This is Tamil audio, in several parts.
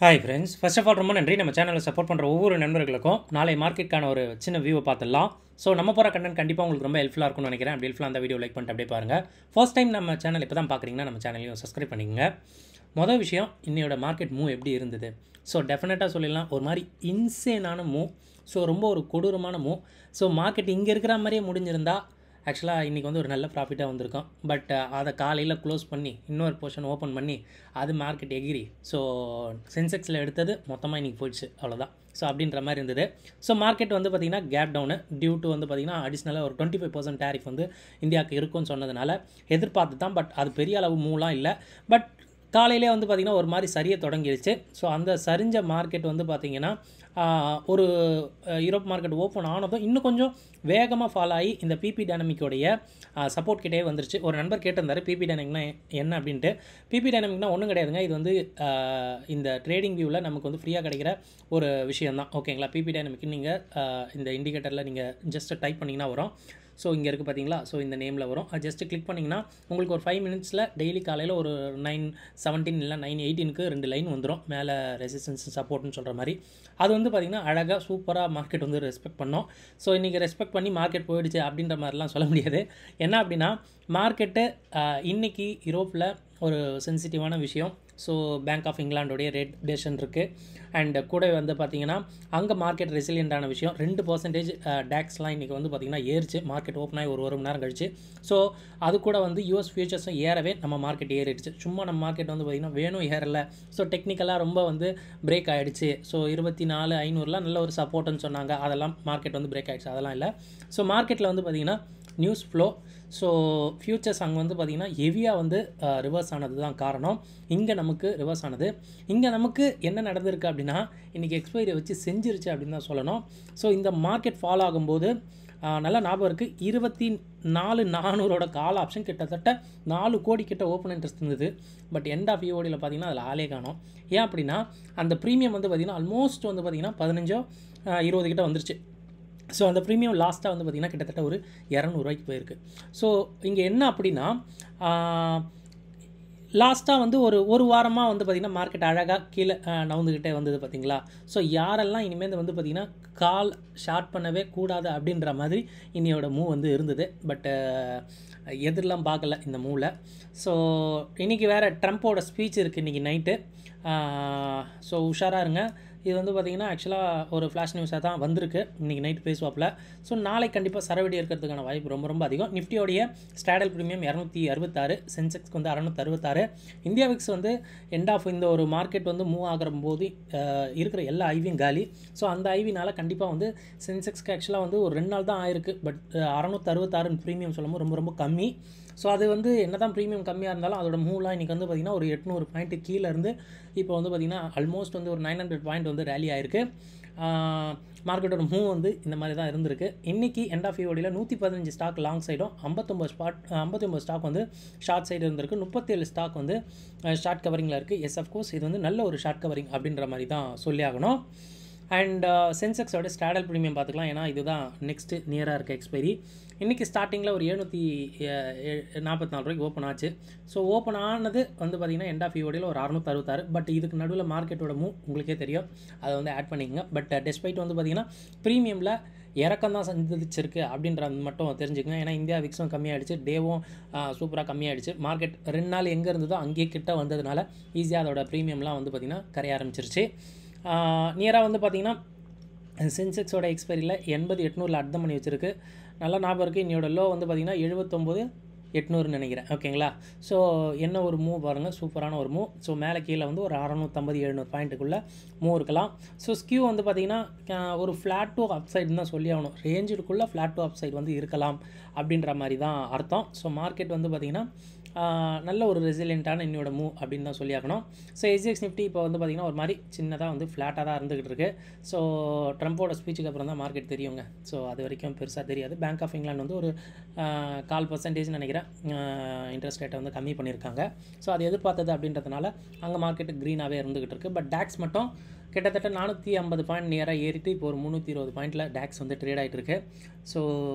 Hi friends, first of all ரொம்ப நன்றி. நம்ம சேனலை சப்போர்ட் பண்ணுற ஒவ்வொரு நண்பர்களுக்கும் நாளை மார்க்கெட்டுக்கான ஒரு சின்ன வியூவை பார்த்துடலாம். ஸோ நம்ம போகிற கண்டென்ட் கண்டிப்பாக உங்களுக்கு ரொம்ப ஹெல்ப்ஃபுல்லாக இருக்கும்னு நினைக்கிறேன். அப்படி ஹெல்ப்ஃபுல்லாக அந்த வீடியோ லைக் பண்ணிட்டு அப்படியே பாருங்கள். ஃபர்ஸ்ட் டைம் நம்ம சேனல் இப்போ தான் பார்க்குறீங்கன்னா நம்ம சேனலையும் சப்ஸ்கிரைப் பண்ணிக்கங்க. மொதல் விஷயம், இன்னையோட மார்க்கெட் மூவ் எப்படி இருந்தது? ஸோ டெஃபினட்டாக சொல்லிடலாம், ஒரு மாதிரி இன்சேனான மூவ். ஸோ ரொம்ப ஒரு கொடூரமான மூவ். ஸோ மார்க்கெட் இங்கே இருக்கிற மாதிரியே முடிஞ்சிருந்தா ஆக்சுவலாக இன்றைக்கி வந்து ஒரு நல்ல ப்ராஃபிட்டாக வந்திருக்கும். பட் அதை காலையில் க்ளோஸ் பண்ணி இன்னொரு போர்ஷன் ஓப்பன் பண்ணி அது மார்க்கெட் எகிரி. ஸோ சென்செக்ஸில் எடுத்தது மொத்தமாக இன்றைக்கி போயிடுச்சு, அவ்வளோதான். ஸோ அப்படின்ற மாதிரி இருந்தது. ஸோ மார்க்கெட் வந்து பார்த்திங்கன்னா கேப் டவுனு டியூ டு வந்து பார்த்திங்கன்னா அடிஷ்னலாக ஒரு 25% டேரிஃப் வந்து இந்தியாவுக்கு இருக்குன்னு சொன்னதுனால எதிர்பார்த்து தான். பட் அது பெரிய அளவு மூவ்லாம் இல்லை. பட் காலையிலே வந்து பார்த்திங்கன்னா ஒரு மாதிரி சரிய தொடங்கிடுச்சு. ஸோ அந்த சரிஞ்ச மார்க்கெட் வந்து பார்த்திங்கன்னா ஒரு யூரோப் மார்க்கெட் ஓப்பன் ஆனதும் இன்னும் கொஞ்சம் வேகமாக ஃபாலோ ஆகி இந்த பிபி டைனமிக்கோடைய சப்போர்ட் கிட்டே வந்துருச்சு. ஒரு நண்பர் கேட்டிருந்தார் பிபி டைனமிக்னா என்ன அப்படின்ட்டு. பிபி டைனமிக்னா ஒன்றும் கிடையாதுங்க. இது வந்து இந்த ட்ரேடிங் வியூவில் நமக்கு வந்து ஃப்ரீயாக கிடைக்கிற ஒரு விஷயந்தான், ஓகேங்களா. பிபி டைனமிக் நீங்கள் இந்த இண்டிகேட்டரில் நீங்கள் ஜஸ்ட் டைப் பண்ணிங்கன்னா வரும். ஸோ இங்கே இருக்குது பார்த்தீங்களா. ஸோ இந்த நேமில் வரும். அது ஜஸ்ட்டு கிளிக் பண்ணிங்கன்னா உங்களுக்கு ஒரு 5 மினிட்ஸில் டெய்லி காலையில் ஒரு 9:17 இல்லை 9:18க்கு 2 லைன் வந்துடும் மேலே ரெசிஸ்டன்ஸ் சப்போர்ட்னு சொல்கிற மாதிரி. அது வந்து பார்த்திங்கன்னா அழகாக சூப்பராக மார்க்கெட் வந்து ரெஸ்பெக்ட் பண்ணோம். ஸோ இன்றைக்கி ரெஸ்பெக்ட் பண்ணி மார்க்கெட் போயிடுச்சு அப்படின்ற மாதிரிலாம் சொல்ல முடியாது. என்ன அப்படின்னா மார்க்கெட்டு இன்றைக்கி யூரோப்பில் ஒரு சென்சிட்டிவான விஷயம். ஸோ பேங்க் ஆஃப் இங்கிலாண்டோடைய ரேட் டேஷன் இருக்குது. அண்ட் கூட வந்து பார்த்திங்கன்னா அங்கே மார்க்கெட் ரெசிலியண்டான விஷயம். 2% டேக்ஸ்லாம் இன்றைக்கி வந்து பார்த்திங்கன்னா ஏறிச்சு. மார்க்கெட் ஓப்பன் ஆகி ஒரு மணி நேரம் கழிச்சு. ஸோ அது கூட வந்து யூஎஸ் ஃபியூச்சர்ஸும் ஏறவே நம்ம மார்க்கெட் ஏறிடுச்சு. சும்மா நம்ம மார்க்கெட் வந்து பார்த்திங்கன்னா வேணும் ஏறலை. ஸோ டெக்னிக்கலாக ரொம்ப வந்து பிரேக் ஆகிடுச்சு. ஸோ 24,500 நல்ல ஒரு சப்போர்ட்டுன்னு சொன்னாங்க. அதெல்லாம் மார்க்கெட் வந்து பிரேக் ஆகிடுச்சு, அதெல்லாம் இல்லை. ஸோ மார்க்கெட்டில் வந்து பார்த்திங்கன்னா நியூஸ் ஃப்ளோ. ஸோ ஃபியூச்சர்ஸ் அங்கே வந்து பார்த்திங்கன்னா ஹெவியாக வந்து ரிவர்ஸ் ஆனது தான் காரணம். இங்கே நமக்கு ரிவர்ஸ் ஆனது. இங்கே நமக்கு என்ன நடந்திருக்கு அப்படின்னா இன்றைக்கி எக்ஸ்பைரியை வச்சு செஞ்சிருச்சு அப்படின்னு தான் சொல்லணும். ஸோ இந்த மார்க்கெட் ஃபாலோ ஆகும்போது நல்லா ஞாபகம் இருக்குது, 24,400 கால் ஆப்ஷன் கிட்டத்தட்ட 4 கோடி கிட்ட ஓப்பன் இன்ட்ரெஸ்ட் இருந்தது. பட் எண்ட் ஆஃப் ஈஓடியில் பார்த்திங்கன்னா அதில் ஆளே காணோம். ஏன் அப்படின்னா அந்த ப்ரீமியம் வந்து பார்த்திங்கன்னா ஆல்மோஸ்ட் வந்து பார்த்திங்கன்னா 15-20 கிட்ட வந்துருச்சு. ஸோ அந்த ப்ரீமியம் லாஸ்ட்டாக வந்து பார்த்திங்கன்னா கிட்டத்தட்ட ஒரு 200 ரூபாய்க்கு போயிருக்கு. ஸோ இங்கே என்ன அப்படின்னா லாஸ்ட்டாக வந்து ஒரு வாரமாக வந்து பார்த்திங்கன்னா மார்க்கெட் அழகாக கீழே நவுந்துக்கிட்டே வந்தது பார்த்திங்களா. ஸோ யாரெல்லாம் இனிமேல் வந்து பார்த்திங்கன்னா கால் ஷார்ட் பண்ணவே கூடாது அப்படின்ற மாதிரி இன்னையோட மூவ் வந்து இருந்தது. பட் எதிரெலாம் பார்க்கல இந்த மூவில். ஸோ இன்றைக்கி வேறு ட்ரம்ப்போட ஸ்பீச் இருக்குது இன்றைக்கி நைட்டு. ஸோ உஷாராக இருங்க. இது வந்து பார்த்திங்கன்னா ஆக்சுவலாக ஒரு ஃப்ளாஷ் நியூஸாக தான் வந்திருக்கு. இன்றைக்கி நைட் பேசுவாப்பில். ஸோ நாளைக்கு கண்டிப்பாக சரவெடி இருக்கிறதுக்கான வாய்ப்பு ரொம்ப ரொம்ப அதிகம். நிஃப்டியோடைய ஸ்டாடல் ப்ரீமியம் 266, சென்செக்ஸ்க்கு வந்து 666. இந்தியா விக்ஸ் வந்து எண்ட் ஆஃப் இந்த ஒரு மார்க்கெட் வந்து மூவ் ஆகிற போது இருக்கிற எல்லா ஐவியும் காலி. ஸோ அந்த ஐவினால் கண்டிப்பாக வந்து சென்செக்ஸ்க்கு ஆக்சுவலாக வந்து ஒரு 2 நாள் தான் ஆயிருக்கு. பட் 666 ப்ரீமியம் சொல்லும்போது ரொம்ப ரொம்ப கம்மி. ஸோ அது வந்து என்ன தான் ப்ரீமியம் கம்மியாக இருந்தாலும் அதோட மூவ்லாம் இன்றைக்கி வந்து பார்த்திங்கன்னா ஒரு 800 பாயிண்ட்டு கீழே இருந்து இப்போ வந்து பார்த்திங்கன்னா ஆல்மோஸ்ட் வந்து ஒரு 900 பாயிண்ட் வந்து ரேலி ஆயிருக்கு. மார்க்கெட்டோட மூவ் வந்து இந்த மாதிரி தான் இருந்திருக்கு. இன்றைக்கி எண்ட் ஆஃப் ஈஓடியில் 115 ஸ்டாக் லாங் சைடும் 59 ஸ்டாக் வந்து ஷார்ட் சைடு இருந்திருக்கு. 37 ஸ்டாக் வந்து ஷார்ட் கவரிங்கில் இருக்குது. எஸ் அஃப்கோர்ஸ் இது வந்து நல்ல ஒரு ஷார்ட் கவரிங் அப்படின்ற மாதிரி தான் சொல்லி ஆகணும். அண்ட் சென்செக்ஸோட ஸ்டாடல் ப்ரீமியம் பார்த்துக்கலாம். ஏன்னா இதுதான் நெக்ஸ்ட்டு நியராக இருக்க எக்ஸ்பைரி. இன்றைக்கி ஸ்டார்டிங்கில் ஒரு 744 ரூபாய்க்கு ஓப்பன் ஆச்சு. ஸோ ஓப்பன் ஆனது வந்து பார்த்திங்கன்னா எண்ட் ஆஃப் ஈஓடியில் ஒரு 666. பட் இதுக்கு நடுவில் மார்க்கெட்டோட மூவ் உங்களுக்கே தெரியும், அதை வந்து ஆட் பண்ணிக்கங்க. பட் டெஸ்பைட் வந்து பார்த்திங்கன்னா ப்ரீமியமில் இறக்கம் தான் சந்திச்சிருக்கு அப்படின்றது மட்டும் தெரிஞ்சுக்கங்க. ஏன்னா இந்தியா விக்ஸும் கம்மியாகிடுச்சு, டேவும் சூப்பராக கம்மியாகிடுச்சு. மார்க்கெட் 2 நாள் எங்கே இருந்ததோ அங்கேயே கிட்ட வந்ததுனால ஈஸியாக அதோட ப்ரீமியம்லாம் வந்து பார்த்திங்கன்னா கரைய ஆரம்பிச்சிருச்சு. நியராக வந்து பார்த்திங்கன்னா சென்செக்ஸோட எக்ஸ்பைரியில் 80,800 அர்த்தம் பண்ணி வச்சுருக்கு. நல்லா ஞாபகம் இருக்குது. இன்னையோட லோ வந்து பார்த்திங்கன்னா 79,800 நினைக்கிறேன், ஓகேங்களா. ஸோ என்ன ஒரு மூவ் பாருங்கள், சூப்பரான ஒரு மூவ். ஸோ மேலே கீழே வந்து ஒரு 650-700 பாயிண்ட்டுக்குள்ளே மூவ் இருக்கலாம். ஸோ ஸ்கியூ வந்து பார்த்திங்கன்னா ஒரு ஃப்ளாட் டு அப் சைடுன்னு தான் சொல்லி ஆகணும். ரேஞ்சுக்குள்ளே ஃப்ளாட் டு அப் சைடு வந்து இருக்கலாம் அப்படின்ற மாதிரி தான் அர்த்தம். ஸோ மார்க்கெட் வந்து பார்த்திங்கன்னா நல்ல ஒரு ரெசிலியண்ட்டான இன்னோட மூவ் அப்படின்னு தான் சொல்லியாகணும். ஸோ எஸ்ஜிஎக்ஸ் நிஃப்டி இப்போ வந்து பார்த்திங்கன்னா ஒரு மாதிரி சின்னதாக வந்து ஃப்ளாட்டாக தான் இருந்துகிட்டு இருக்குது. ஸோ ட்ரம்ப்போட ஸ்பீச்சுக்கு அப்புறம் தான் மார்க்கெட் தெரியுங்க. ஸோ அது வரைக்கும் பெருசாக தெரியாது. பேங்க் ஆஃப் இங்கிலாந்து வந்து ஒரு 4% நினைக்கிறேன் இன்ட்ரெஸ்ட் ரேட்டை வந்து கம்மி பண்ணியிருக்காங்க. ஸோ அது எதிர்பார்த்தது அப்படின்றதுனால அங்கே மார்க்கெட்டு க்ரீனாகவே இருந்துகிட்டு இருக்குது. பட் டேக்ஸ் மட்டும் கிட்டத்தட்ட 450 பாயிண்ட் நேராக ஏறிட்டு இப்போ ஒரு 320 பாயிண்டில் டேக்ஸ் வந்து ட்ரேட் ஆகிட்டு இருக்கு. ஸோ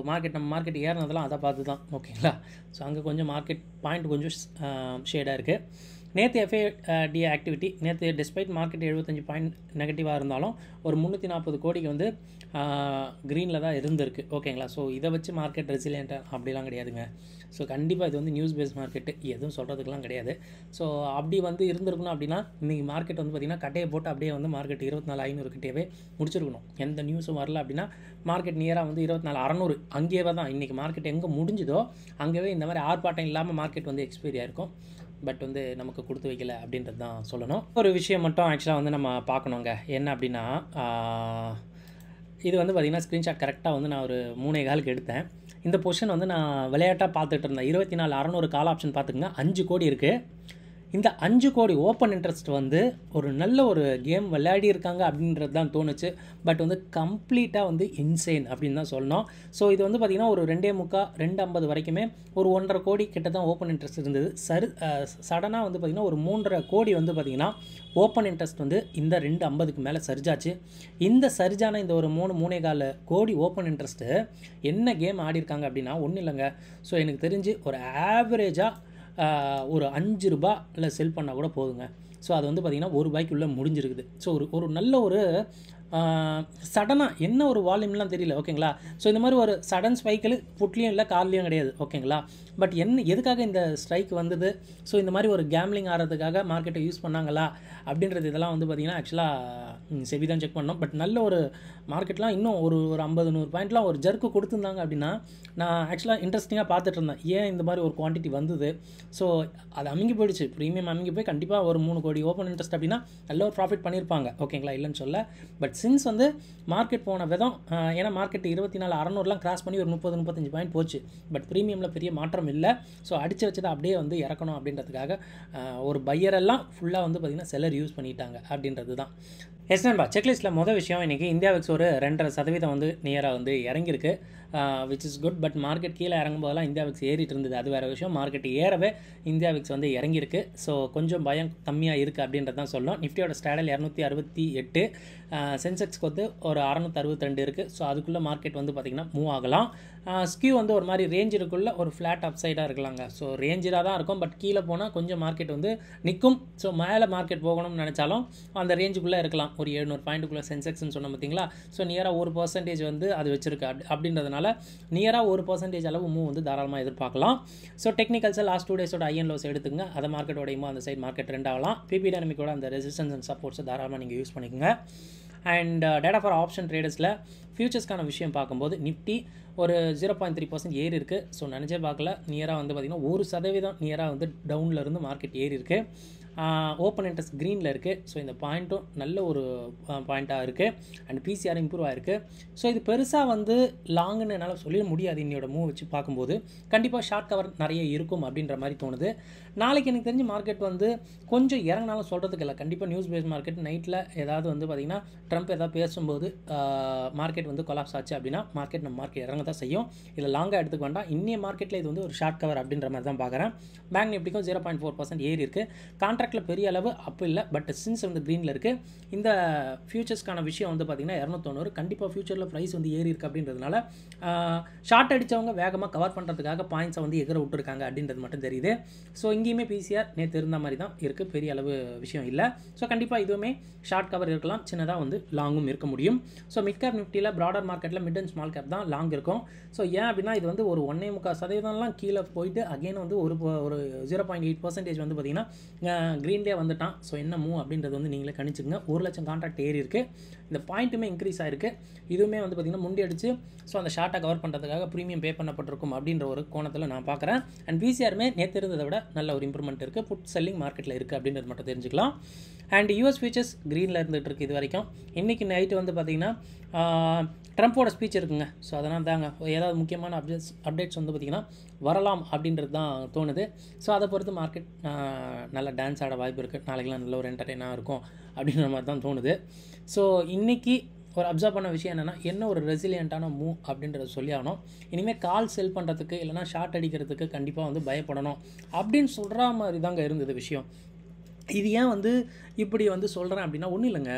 நம்ம மார்க்கெட் ஏறினதெல்லாம் அதை பார்த்து தான், ஓகேங்களா. ஸோ அங்கே கொஞ்சம் மார்க்கெட் பாயிண்ட் கொஞ்சம் ஷேடாக இருக்குது. நேற்று எஃப்ஐடி ஆக்டிவிட்டி நேற்று டிஸ்பைட் மார்க்கெட் 75 பாயிண்ட் நெகட்டிவாக இருந்தாலும் ஒரு 340 கோடிக்கு வந்து க்ரீனில் தான் இருந்திருக்கு. ஓகேங்களா? ஸோ இதை வச்சு மார்க்கெட் ரெசிலியண்ட்டாக அப்படிலாம் கிடையாதுங்க. ஸோ கண்டிப்பாக இது வந்து நியூஸ் பேஸ் மார்க்கெட்டு, எதுவும் சொல்கிறதுக்கெலாம் கிடையாது. ஸோ அப்படி வந்து இருந்திருக்கணும் அப்படின்னா இன்றைக்கி மார்க்கெட் வந்து பார்த்திங்கன்னா கட்டையை போட்டு அப்படியே வந்து மார்க்கெட் 24,500 கிட்டேயே முடிச்சிருக்கணும். எந்த நியூஸும் வரல அப்படின்னா மார்க்கெட் நியராக வந்து 24,600 அங்கேயே தான். இன்றைக்கி மார்க்கெட் எங்கே முடிஞ்சுதோ அங்கேயே இந்த மாதிரி ஆர்ப்பாட்டம் இல்லாமல் மார்க்கெட் வந்து எக்ஸ்பைரி ஆயிருக்கும். பட் வந்து நமக்கு கொடுத்து வைக்கல அப்படின்றது தான் சொல்லணும். ஒரு விஷயம் மட்டும் ஆக்சுவலாக வந்து நம்ம பார்க்கணுங்க. என்ன அப்படின்னா இது வந்து பார்த்திங்கன்னா ஸ்க்ரீன்ஷாட் கரெக்டாக வந்து நான் ஒரு 3.25க்கு எடுத்தேன். இந்த பொசிஷன் வந்து நான் விளையாட்டாக பார்த்துட்டு இருந்தேன். 24,600 கால் ஆப்ஷன் பார்த்துக்குங்க, 5 கோடி இருக்குது. இந்த 5 கோடி ஓப்பன் இன்ட்ரெஸ்ட் வந்து ஒரு நல்ல ஒரு கேம் விளையாடி இருக்காங்க அப்படின்றது தான் தோணுச்சு. பட் வந்து கம்ப்ளீட்டாக வந்து இன்சேன் அப்படின்னு தான் சொல்லணும். ஸோ இது வந்து பார்த்திங்கன்னா ஒரு 2.25 வரைக்குமே ஒரு 1.5 கோடி கிட்ட தான் ஓப்பன் இன்ட்ரெஸ்ட் இருந்தது. சடனாக வந்து பார்த்திங்கன்னா ஒரு 3.5 கோடி வந்து பார்த்திங்கன்னா ஓப்பன் இன்ட்ரெஸ்ட் வந்து இந்த 2.50க்கு மேலே சரிஞ்சாச்சு. இந்த சரிஜான இந்த ஒரு 3.4 கோடி ஓப்பன் இன்ட்ரெஸ்ட்டு என்ன கேம் ஆடி இருக்காங்க அப்படின்னா ஒன்றும் இல்லைங்க. ஸோ எனக்கு தெரிஞ்சு ஒரு ஆவரேஜாக ஒரு 5 ரூபாயில் செல் பண்ணால் கூட போதுங்க. ஸோ அது வந்து பார்த்திங்கன்னா ₹1 முடிஞ்சிருக்குது. ஸோ ஒரு நல்ல ஒரு சடனாக என்ன ஒரு வால்யூம்லாம் தெரியல. ஓகேங்களா? ஸோ இந்த மாதிரி ஒரு சடன் ஸ்பைக்கில் புட்லேயும் இல்லை கால்லையும் கிடையாது. ஓகேங்களா? பட் எதுக்காக இந்த ஸ்ட்ரைக் வந்தது? ஸோ இந்த மாதிரி ஒரு கேம்லிங் ஆகிறதுக்காக மார்க்கெட்டை யூஸ் பண்ணாங்களா அப்படின்றது இதெல்லாம் வந்து பார்த்திங்கன்னா ஆக்சுவலாக செவி தான் செக் பண்ணோம். பட் நல்ல ஒரு மார்க்கெட்லாம் இன்னும் ஒரு 50-100 பாயிண்ட்லாம் ஒரு ஜர்க்கு கொடுத்துருந்தாங்க அப்படின்னா நான் ஆக்சுவலாக இன்ட்ரெஸ்டிங்காக பார்த்துட்டு இருந்தேன். ஏன் இந்த மாதிரி ஒரு குவான்டிட்டி வந்தது? ஸோ அது அமுங்கி போயிடுச்சு. ப்ரீமியம் அமுங்கி போய் கண்டிப்பாக ஒரு 3 கோடி ஓப்பன் இன்ட்ரெஸ்ட் அப்படின்னா நல்ல ஒரு ப்ராஃபிட் பண்ணியிருப்பாங்க. ஓகேங்களா? இல்லைன்னு சொல்ல. பட் சின்ஸ் வந்து மார்க்கெட் போன விதம், ஏன்னா மார்க்கெட் 24,600லாம் கிராஸ் பண்ணி ஒரு 30-35 பாயிண்ட் போச்சு. பட் ப்ரீமியமில் பெரிய மாற்றம் இல்லை. ஸோ அடித்து வச்சதை அப்படியே வந்து இறக்கணும் அப்படின்றதுக்காக ஒரு பையரெல்லாம் ஃபுல்லாக வந்து பார்த்திங்கன்னா செல்லர் யூஸ் பண்ணிட்டாங்க அப்படின்றது தான். எஸ் நண்பா, செக்லிஸ்ட்டில் மொதல் விஷயம் இன்றைக்கி இந்தியா விக்ஸ் ஒரு 2.5% வந்து நியராக வந்து இறங்கியிருக்கு. Which is good. But market கீழே இறங்கும் போதெல்லாம் இந்தியா விக்ஸ் ஏறிட்டு இருந்தது, அது வேறு விஷயம். மார்க்கெட் ஏறவே இந்தியா விக்ஸ் வந்து இறங்கியிருக்கு. ஸோ கொஞ்சம் பயம் கம்மியாக இருக்குது அப்படின்றது தான் சொல்லணும். நிஃப்டியோட ஸ்டாடல் 268, சென்செக்ஸ்க்கு வந்து ஒரு 662 இருக்குது. ஸோ அதுக்குள்ளே மார்க்கெட் வந்து பார்த்திங்கன்னா மூவ் ஆகலாம். ஸ்கியூ வந்து ஒரு மாதிரி ரேஞ்சுக்குள்ளே ஒரு ஃப்ளாட் அப் சைடாக இருக்கலாங்க. ஸோ ரேஞ்சாக தான் இருக்கும். பட் கீழே போனால் கொஞ்சம் மார்க்கெட் வந்து நிற்கும். ஸோ மேலே மார்க்கெட் போகணும்னு நினச்சாலும் அந்த ரேஞ்சுக்குள்ளே இருக்கலாம். ஒரு 700 பாயிண்ட்டுக்குள்ளே சென்செக்ஸ்ன்னு சொன்ன பார்த்தீங்களா? ஸோ நியராக 1% வந்து அது வச்சிருக்கு. அப்படின்றதுனால நியராக 1% அளவு மூவ் வந்து தாராளமாக எதிர்பார்க்கலாம். ஸோ டெக்னிக்கல்ஸை லாஸ்ட் 2 டேஸோட ஐஎன் லோஸ் எடுத்துங்க. அதை மார்க்கெட்டோடையுமோ அந்த சைட் மார்க்கெட் ட்ரெண்ட் ஆகலாம். பிபி டைனமிக்கோட அந்த ரெசிஸ்டன்ஸ் அண்ட் சப்போர்ட்ஸை தாராளமாக நீங்கள் யூஸ் பண்ணிக்கோங்க. அண்ட் டேட்டா ஃபார் ஆப்ஷன் ட்ரேடர்ஸில் ஃபியூச்சர்ஸ்க்கான விஷயம் பார்க்கும்போது நிஃப்டி ஒரு 0.3% ஏறி இருக்குது. ஸோ நினச்சே பார்க்கல. நியராக வந்து பார்த்திங்கன்னா 1% நியராக வந்து டவுனில் இருந்து மார்க்கெட் ஏறி இருக்குது. ஓப்பன் இன்ட்ரெஸ்ட் க்ரீனில் இருக்குது. ஸோ இந்த பாயிண்ட்டும் நல்ல ஒரு பாயிண்ட்டாக இருக்குது. அண்ட் பிசிஆர் இம்ப்ரூவ் ஆகிருக்கு. ஸோ இது பெருசாக வந்து லாங்குன்னு என்னால் சொல்லிட முடியாது. இன்னையோட மூவ் வச்சு பார்க்கும்போது கண்டிப்பாக ஷார்ட் கவர் நிறைய இருக்கும் அப்படின்ற மாதிரி தோணுது. நாளைக்கு எனக்கு தெரிஞ்சு மார்க்கெட் வந்து கொஞ்சம் இறங்கினாலும் சொல்கிறதுக்கு இல்லை. கண்டிப்பாக நியூஸ் பேஸ் மார்க்கெட் நைட்டில் ஏதாவது வந்து பார்த்திங்கன்னா ட்ரம்ப் ஏதாவது பேசும்போது மார்க்கெட் வந்து கொலாப்ஸ் ஆச்சு அப்படின்னா நம்ம மார்க்கெட் இறங்க தான் செய்யும். இதில் லாங்காக எடுத்துக்க வேண்டாம். இன்னைய மார்க்கெட்டில் இது வந்து ஒரு ஷார்ட் கவர் அப்படின்ற மாதிரி தான் பார்க்குறேன். பேங்க் நிஃப்டிக்கும் 0.4% ஏறி இருக்குது. கான்ட்ராக்டில் பெரிய அளவு அப் இல்லை. பட் சின்ஸ் வந்து க்ரீனில் இருக்குது. இந்த ஃபியூச்சர்ஸ்க்கான விஷயம் வந்து பார்த்திங்கன்னா 290 கண்டிப்பாக ஃபியூச்சரில் ப்ரைஸ் வந்து ஏறி இருக்குது. அப்படின்றதுனால ஷார்ட் அடித்தவங்க வேகமாக கவர் பண்ணுறதுக்காக பாயிண்ட்ஸை வந்து எகிற விட்டுருக்காங்க அப்படின்றது மட்டும் தெரியுது. ஸோ இங்கேயுமே பிசிஆர் நேற்று இருந்த மாதிரி தான் இருக்குது. பெரிய அளவு விஷயம் இல்லை. ஸோ கண்டிப்பாக இதுவுமே ஷார்ட் கவர் இருக்கலாம். சின்னதாக வந்து லாங்கும் இருக்க முடியும். ஸோ மிட் கேப் நிஃப்டியில் ப்ராடர் மார்க்கெட்டில் மிட் அண்ட் ஸ்மால் கேப் தான் லாங் இருக்கும். ஸோ ஏன் அப்படின்னா இது வந்து ஒரு 1.25% கீழே போயிட்டு அகெயின் வந்து ஒரு 0.8% வந்து பார்த்திங்கன்னா க்ரீன்லேயே வந்துட்டான். ஸோ என்ன மூவ் அப்படின்றது வந்து நீங்களே கணிச்சுங்க. 1 லட்சம் கான்ட்ராக்ட் ஏறி இருக்குது. இந்த பாயிண்ட்டுமே இன்க்ரீஸ் ஆகிருக்கு. இதுவுமே வந்து பார்த்திங்கன்னா முண்டி அடிச்சு ஸோ அந்த ஷார்ட்டை கவர் பண்ணுறதுக்காக ப்ரீமியம் பே பண்ணப்பட்டிருக்கும் அப்படின்ற ஒரு கோணத்தில் நான் பார்க்குறேன். அண்ட் பிசிஆருமே நேற்று இருந்ததை விட நல்ல ஒரு இம்ப்ரூவ்மெண்ட் இருக்குது. புட் செல்லிங் மார்க்கெட்டில் இருக்குது அப்படின்றது மட்டும் தெரிஞ்சுக்கலாம். அண்ட் யூஎஸ் ஃபியூச்சர்ஸ் க்ரீனில் இருந்துகிட்டு இருக்குது இது வரைக்கும். இன்றைக்கி நைட்டு வந்து பார்த்திங்கன்னா ட்ரம்ப்போட ஸ்பீச் இருக்குங்க. ஸோ அதனால் தாங்க ஏதாவது முக்கியமான அப்டேட்ஸ் வந்து பார்த்திங்கன்னா வரலாம் அப்படின்றது தான் தோணுது. ஸோ அதை பொறுத்து மார்க்கெட் நல்லா டான்ஸ் ஆட வாய்ப்பு இருக்குது. நாளைக்கெலாம் நல்ல ஒரு என்டர்டெயினாக இருக்கும் அப்படின்ற மாதிரி தான் தோணுது. ஸோ இன்றைக்கி ஒரு அப்சர்வ் பண்ண விஷயம் என்னென்னா என்ன ஒரு ரெசிலியண்ட்டான மூவ் அப்படின்றத சொல்லி ஆகணும். இனிமேல் கால் செல் பண்ணுறதுக்கு இல்லைனா ஷார்ட் அடிக்கிறதுக்கு கண்டிப்பாக வந்து பயப்படணும் அப்படின்னு சொல்கிற மாதிரி தாங்க இருந்தது விஷயம். இது ஏன் வந்து இப்படி வந்து சொல்கிறேன் அப்படின்னா ஒன்றும் இல்லைங்க.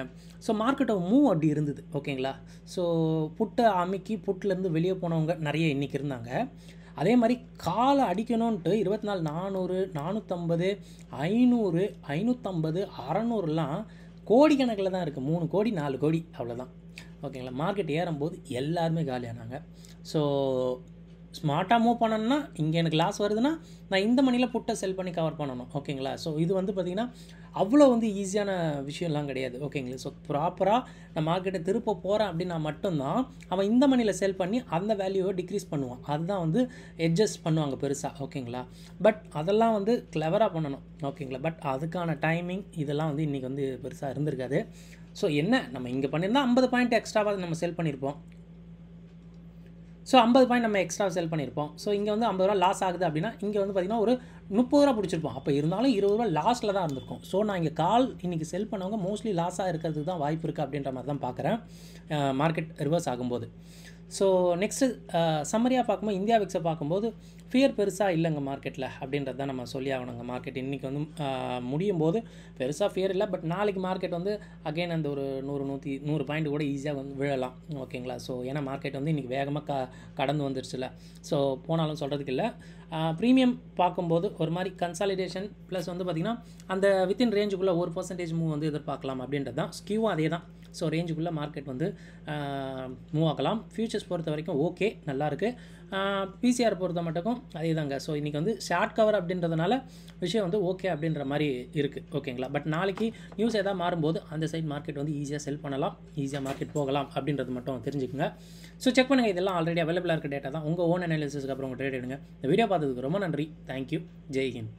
ஸோ மார்க்கெட்டை மூவ் அப்படி இருந்தது. ஓகேங்களா? ஸோ புட்டை அமுக்கி புட்டிலேருந்து வெளியே போனவங்க நிறைய இன்றைக்கி இருந்தாங்க. அதே மாதிரி காலை அடிக்கணுன்ட்டு 24 400 450 500 550 600லாம் கோடிக்கணக்கில் தான் இருக்குது. 3 கோடி 4 கோடி அவ்வளோதான். ஓகேங்களா. மார்க்கெட் ஏறும்போது எல்லாருமே காலியானாங்க. ஸோ ஸ்மார்ட்டாக மூவ் பண்ணணும்னா இங்கே எனக்கு லாஸ் வருதுன்னா நான் இந்த மணியில் புட்டை செல் பண்ணி கவர் பண்ணணும். ஓகேங்களா. ஸோ இது வந்து பார்த்திங்கன்னா அவ்வளோ வந்து ஈஸியான விஷயம்லாம் கிடையாது. ஓகேங்களா. ஸோ ப்ராப்பராக நான் மார்க்கெட்டை திருப்ப போகிறேன் அப்படின்னா மட்டும்தான் அவன் இந்த மணியில் செல் பண்ணி அந்த வேல்யூவை டிக்ரீஸ் பண்ணுவான். அதுதான் வந்து அட்ஜஸ்ட் பண்ணுவாங்க பெருசாக. ஓகேங்களா. பட் அதெல்லாம் வந்து கிளவராக பண்ணணும். ஓகேங்களா. பட் அதுக்கான டைமிங் இதெல்லாம் வந்து இன்றைக்கி வந்து பெருசாக இருந்திருக்காது. ஸோ என்ன நம்ம இங்கே பண்ணியிருந்தால் 50 பாயிண்ட் எக்ஸ்ட்ராவாக நம்ம செல் பண்ணியிருப்போம். ஸோ 50 பாயிண்ட் நம்ம எக்ஸ்ட்ரா செல் பண்ணியிருப்போம். ஸோ இங்கே வந்து 50 ரூபா லாஸ் ஆகுது அப்படின்னா இங்கே வந்து பார்த்திங்கன்னா ஒரு 30 ரூபா பிடிச்சிருப்போம். அப்போ இருந்தாலும் 20 ரூபா லாஸில் தான் இருந்திருக்கும். ஸோ நான் இங்கே இன்றைக்கி செல் பண்ணவங்க மோஸ்ட்லி லாஸாக இருக்கிறதுக்கு தான் வாய்ப்பு இருக்குது அப்படின்ற மாதிரி தான் பார்க்குறேன் மார்க்கெட் ரிவர்ஸ் ஆகும்போது. ஸோ நெக்ஸ்ட்டு சம்மரியாக பார்க்கும்போது இந்தியா விக்ஸை பார்க்கும்போது ஃபியர் பெருசாக இல்லைங்க மார்க்கெட்டில் அப்படின்றது தான் நம்ம சொல்லி ஆகணுங்க. மார்க்கெட் இன்றைக்கி வந்து முடியும் போது பெருசாக ஃபியர் இல்லை. பட் நாளைக்கு மார்க்கெட் வந்து அகெயின் அந்த ஒரு 100 பாயிண்ட் கூட ஈஸியாக வந்து விழலாம். ஓகேங்களா. ஸோ ஏன்னா மார்க்கெட் வந்து இன்றைக்கி வேகமாக கடந்து வந்துருச்சுல. ஸோ போனாலும் சொல்கிறதுக்கு இல்லை. ப்ரீமியம் பார்க்கும்போது ஒரு மாதிரி கன்சாலிடேஷன் ப்ளஸ் வந்து பார்த்திங்கன்னா அந்த வித்தின் ரேஞ்சுக்குள்ளே 1% மூவ் வந்து எதிர்பார்க்கலாம் அப்படின்றது தான். ஸ்கியூவும் அதே தான். ஸோ ரேஞ்சுக்குள்ளே மார்க்கெட் வந்து மூவ் ஆகலாம். ஃபியூச்சர்ஸ் பொறுத்த வரைக்கும் ஓகே நல்லாயிருக்கு. பிசிஆர் பொறுத்த மட்டும் அதே தாங்க. ஸோ இன்றைக்கி வந்து ஷார்ட் கவர் அப்படின்றதுனால விஷயம் வந்து ஓகே அப்படின்ற மாதிரி இருக்குது. ஓகேங்களா. பட் நாளைக்கு நியூஸ் எதாவது மாறும்போது அந்த சைட் மார்க்கெட் வந்து ஈஸியாக செல் பண்ணலாம், ஈஸியாக மார்க்கெட் போகலாம் அப்படின்றது மட்டும் தெரிஞ்சுக்குங்க. ஸோ செக் பண்ணுங்கள். இதெல்லாம் ஆல்ரெடி அவைலபிளாக இருக்க டேட்டா தான். உங்கள் ஓன் அனாலிசிஸ்க்கு அப்புறம் உங்கள் ட்ரேட் எடுங்க. இந்த வீடியோ பார்த்ததுக்கு ரொம்ப நன்றி. தேங்க்யூ. ஜெய் ஹிந்த்.